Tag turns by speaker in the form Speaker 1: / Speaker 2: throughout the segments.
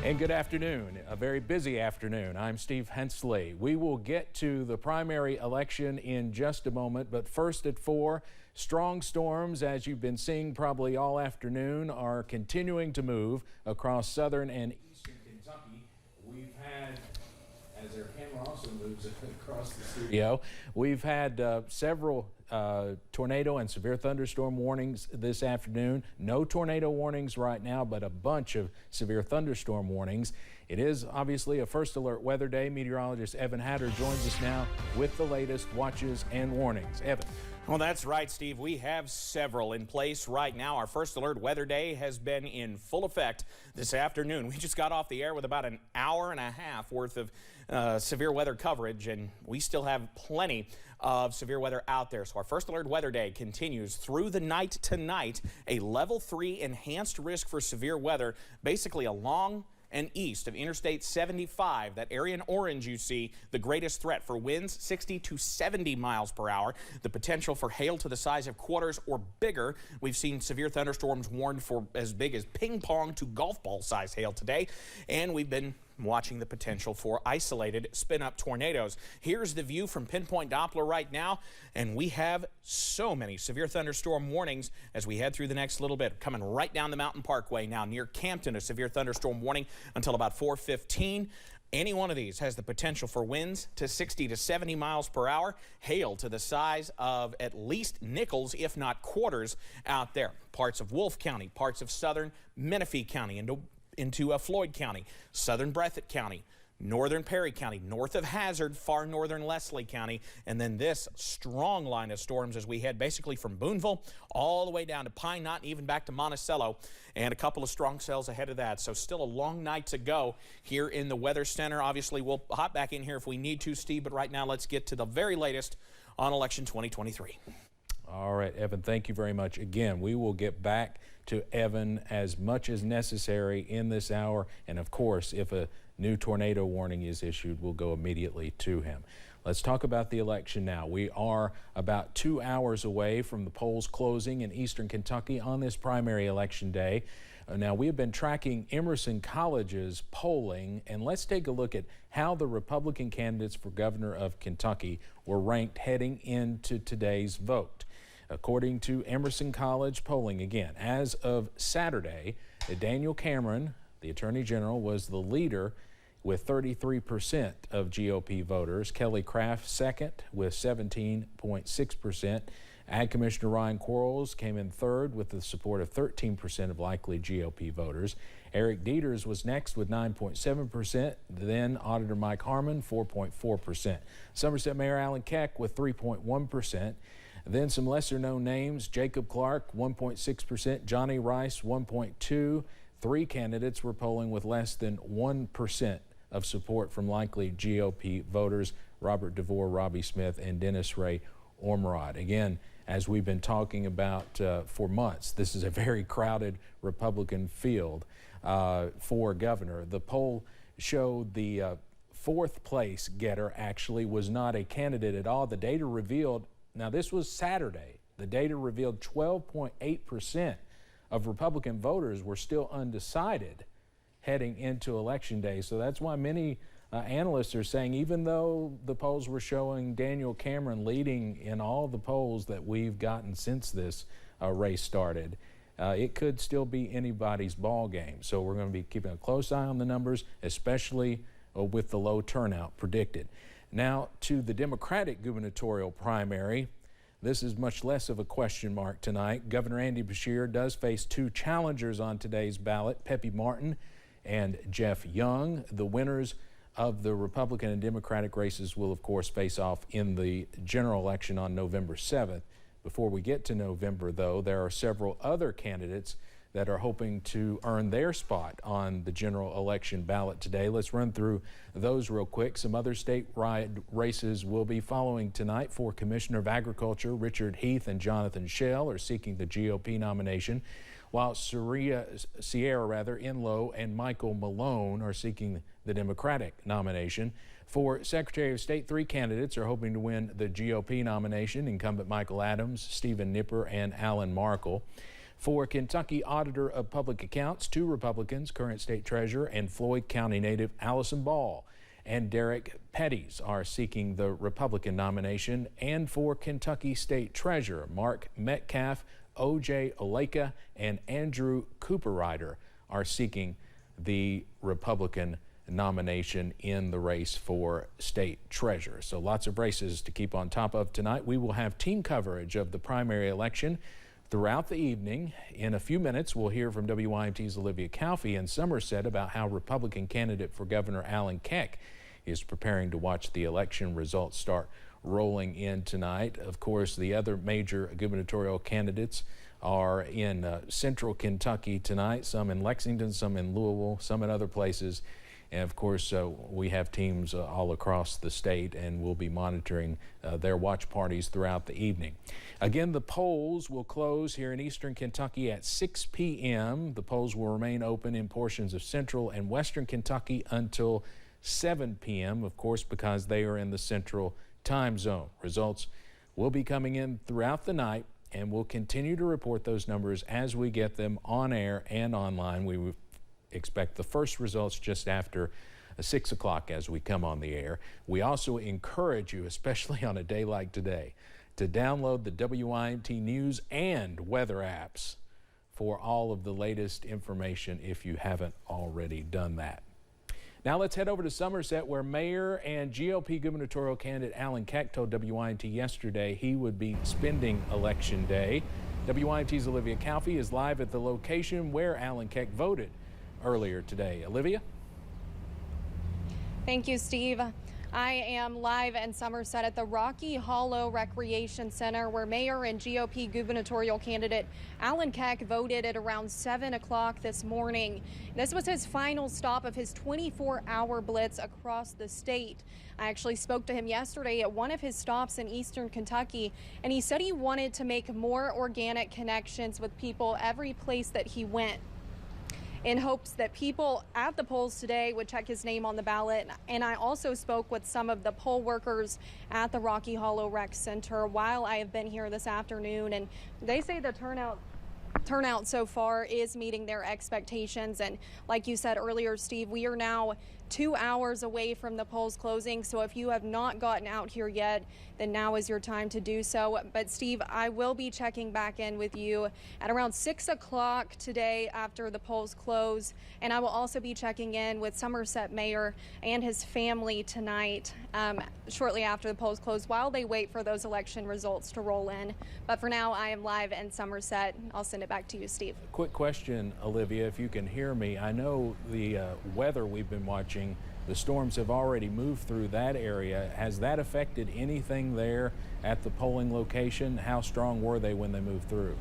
Speaker 1: And good afternoon, a very busy afternoon. I'm Steve Hensley. We will get to the primary election in just a moment, but first at 4, strong storms, as you've been seeing probably all afternoon, are continuing to move across southern and eastern Kentucky. We've had, as our camera also moves across the studio, we've had several tornado and severe thunderstorm warnings this afternoon. No tornado warnings right now, but a bunch of severe thunderstorm warnings. It is obviously a first alert weather day. Meteorologist Evan Hatter joins us now with the latest watches and warnings. Evan.
Speaker 2: Well, that's right, Steve. We have several in place right now. Our first alert weather day has been in full effect this afternoon. We just got off the air with about an hour and a half worth of severe weather coverage, and we still have plenty of severe weather out there. So our first alert weather day continues through the night tonight. A level 3 enhanced risk for severe weather, basically along and east of Interstate 75. That area in orange you see, the greatest threat for winds 60 to 70 miles per hour. The potential for hail to the size of quarters or bigger. We've seen severe thunderstorms warned for as big as ping pong to golf ball size hail today. And we've been watching the potential for isolated spin-up tornadoes. Here's the view from Pinpoint Doppler right now, and we have so many severe thunderstorm warnings as we head through the next little bit. Coming right down the Mountain Parkway now near Campton, a severe thunderstorm warning until about 4:15. Any one of these has the potential for winds to 60 to 70 miles per hour, hail to the size of at least nickels, if not quarters, out there. Parts of Wolfe County, parts of southern Menifee County, into Floyd County, southern Breathitt County, northern Perry County, north of Hazard, far northern Leslie County, and then this strong line of storms as we head basically from Boonville all the way down to Pine Knot and even back to Monticello, and a couple of strong cells ahead of that. So still a long night to go here in the Weather Center. Obviously, we'll hop back in here if we need to, Steve, but right now let's get to the very latest on election 2023.
Speaker 1: All right, Evan, thank you very much. Again, we will get back to Evan as much as necessary in this hour. And of course, if a new tornado warning is issued, we'll go immediately to him. Let's talk about the election now. We are about 2 hours away from the polls closing in eastern Kentucky on this primary election day. Now, we have been tracking Emerson College's polling, and let's take a look at how the Republican candidates for governor of Kentucky were ranked heading into today's vote. According to Emerson College polling, again, as of Saturday, Daniel Cameron, the Attorney General, was the leader with 33% of GOP voters. Kelly Craft second with 17.6%. Ag Commissioner Ryan Quarles came in third with the support of 13% of likely GOP voters. Eric Dieters was next with 9.7%. Then Auditor Mike Harmon, 4.4%. Somerset Mayor Alan Keck with 3.1%. Then some lesser-known names: Jacob Clark, 1.6%, Johnny Rice, 1.2%. 3 candidates were polling with less than 1% of support from likely GOP voters: Robert DeVore, Robbie Smith, and Dennis Ray Ormerod. Again, as we've been talking about for months, this is a very crowded Republican field for governor. The poll showed the fourth place getter actually was not a candidate at all. The data revealed, now this was Saturday, the data revealed 12.8% of Republican voters were still undecided heading into Election Day. So that's why many analysts are saying, even though the polls were showing Daniel Cameron leading in all the polls that we've gotten since this race started, it could still be anybody's ball game. So we're going to be keeping a close eye on the numbers, especially with the low turnout predicted. Now to the Democratic gubernatorial primary. This is much less of a question mark tonight. Governor Andy Beshear does face 2 challengers on today's ballot, Pepe Martin and Jeff Young. The winners of the Republican and Democratic races will, of course, face off in the general election on November 7th. Before we get to November, though, there are several other candidates that are hoping to earn their spot on the general election ballot today. Let's run through those real quick. Some other statewide races will be following tonight. For Commissioner of Agriculture, Richard Heath and Jonathan Schell are seeking the GOP nomination, while Sierra Enlow and Michael Malone are seeking the Democratic nomination. For Secretary of State, 3 candidates are hoping to win the GOP nomination: incumbent Michael Adams, Stephen Nipper, and Alan Markle. For Kentucky Auditor of Public Accounts, 2 Republicans, current state treasurer and Floyd County native Allison Ball and Derek Petties are seeking the Republican nomination. And for Kentucky State Treasurer, Mark Metcalf, O.J. Oleka, and Andrew Cooperrider are seeking the Republican nomination in the race for state treasurer. So lots of races to keep on top of tonight. We will have team coverage of the primary election throughout the evening. In a few minutes, we'll hear from WYMT's Olivia Calfee in Somerset about how Republican candidate for Governor Alan Keck is preparing to watch the election results start rolling in tonight. Of course, the other major gubernatorial candidates are in central Kentucky tonight, some in Lexington, some in Louisville, some in other places. And of course, we have teams all across the state, and we'll be monitoring their watch parties throughout the evening. Again, the polls will close here in eastern Kentucky at 6 p.m. The polls will remain open in portions of central and western Kentucky until 7 p.m., of course, because they are in the central time zone. Results will be coming in throughout the night, and we'll continue to report those numbers as we get them on air and online. We expect the first results just after 6 o'clock as we come on the air. We also encourage you, especially on a day like today, to download the WYMT News and weather apps for all of the latest information if you haven't already done that. Now let's head over to Somerset, where Mayor and GOP gubernatorial candidate Alan Keck told WYMT yesterday he would be spending Election Day. WYMT's Olivia Calfee is live at the location where Alan Keck voted earlier today. Olivia?
Speaker 3: Thank you, Steve. I am live in Somerset at the Rocky Hollow Recreation Center, where Mayor and GOP gubernatorial candidate Alan Keck voted at around 7 o'clock this morning. This was his final stop of his 24-hour blitz across the state. I actually spoke to him yesterday at one of his stops in eastern Kentucky, and he said he wanted to make more organic connections with people every place that he went, in hopes that people at the polls today would check his name on the ballot. And I also spoke with some of the poll workers at the Rocky Hollow Rec Center while I have been here this afternoon, and they say the turnout so far is meeting their expectations. And like you said earlier, Steve, we are now 2 hours away from the polls closing, so if you have not gotten out here yet, then now is your time to do so. But Steve, I will be checking back in with you at around 6 o'clock today after the polls close, and I will also be checking in with Somerset Mayor and his family tonight shortly after the polls close while they wait for those election results to roll in. But for now, I am live in Somerset. I'll send it back to you, Steve.
Speaker 1: Quick question, Olivia, if you can hear me. I know the weather we've been watching, the storms have already moved through that area. Has that affected anything there at the polling location? How strong were they when they moved through?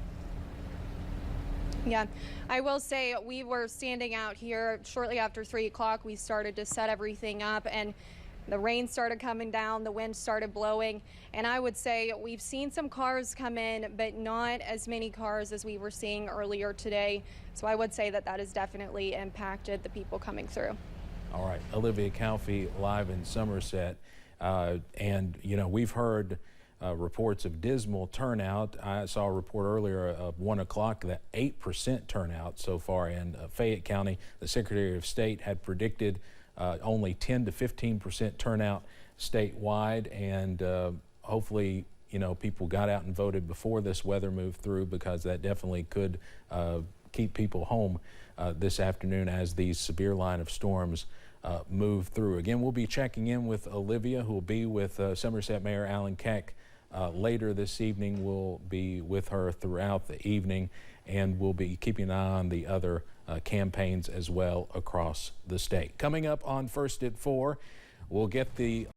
Speaker 3: Yeah, I will say we were standing out here shortly after 3 o'clock. We started to set everything up, and the rain started coming down, the wind started blowing, and I would say we've seen some cars come in, but not as many cars as we were seeing earlier today. So I would say that that has definitely impacted the people coming through.
Speaker 1: All right, Olivia Calfee live in Somerset. And, you know, we've heard reports of dismal turnout. I saw a report earlier of 1 o'clock that 8% turnout so far in Fayette County. The Secretary of State had predicted only 10 to 15% turnout statewide, and hopefully, you know, people got out and voted before this weather moved through, because that definitely could keep people home this afternoon as these severe line of storms move through. Again, we'll be checking in with Olivia, who will be with Somerset Mayor Alan Keck later this evening. We'll be with her throughout the evening, and we'll be keeping an eye on the other campaigns as well across the state. Coming up on First at 4, we'll get the